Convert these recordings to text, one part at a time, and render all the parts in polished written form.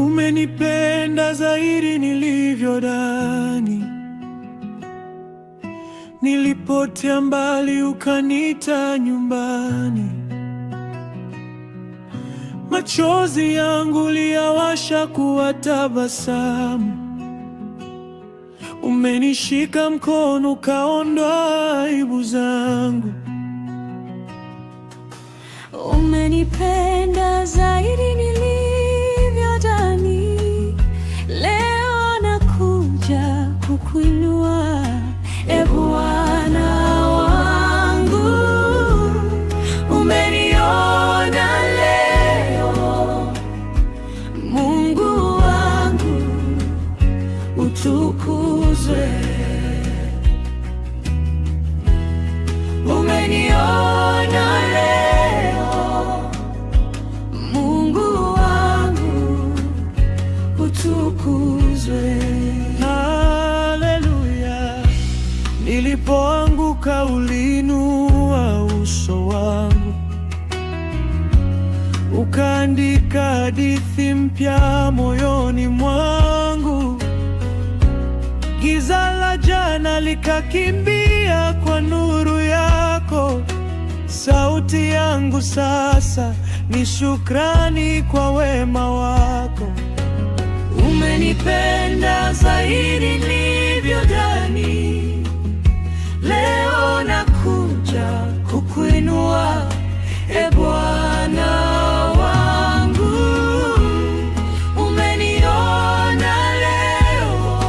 Umenipenda zaidi nilivyodhani, nilipotea mbali ukaniita nyumbani. Machozi yangu uliyawasha kuwa tabasamu, umenishika mkono ukaondoa aibu zangu. Umenipenda zaidi nilivyodhani, leo nakuja kukuinua, e Bwana wangu. Umeniona leo, Mungu wangu, utukuzwe. Umeniona leo, Mungu wangu, utukuzwe. Haleluya. Nilipoanguka uliinua uso wangu, ukaandika hadithi mpya moyoni mwangu. Giza la jana likakimbia kwa nuru yako. Sauti yangu sasa ni shukrani kwa wema wako. Umenipenda zaidi nilivyodhani, leo nakuja kukuinua, e Bwana wangu. Umeniona leo,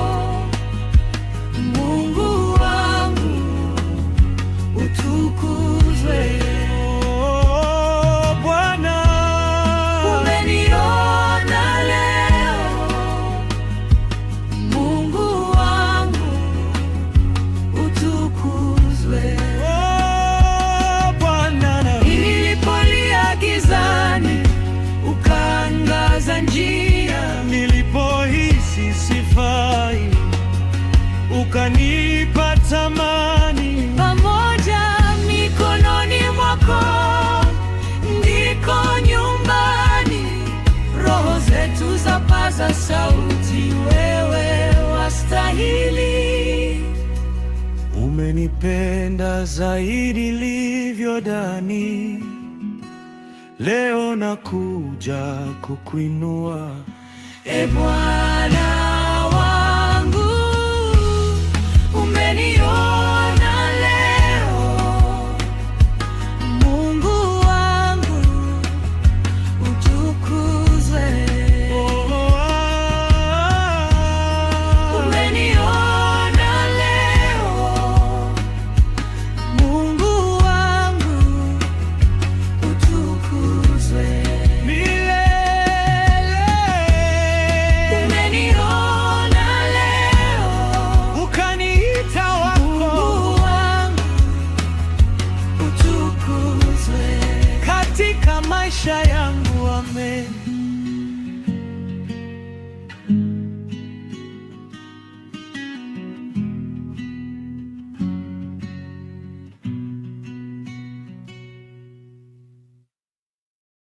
Mungu wangu, utukuzwe. Oh, Bwana. Umeniona leo, Mungu wangu, utukuzwe. Oh, Bwana. Nilipolia gizani, ukaangaza njia. Nilipohisi sifai, ukanipa tamani. Pamoja mikononi mwako ndiko nyumbani. Roho zetu zapaza sauti, wewe wastahili. Umenipenda zaidi nilivyodhani, leo nakuja kukuinua, E Bwana wangu. Umeniona leo, Mungu wangu, utukuzwe. Umeniona leo, Mungu wangu, utukuzwe. milele. Umeniona leo, Ukaniita wako, Mungu wangu, utukuzwe. katika maisha yangu. Amen.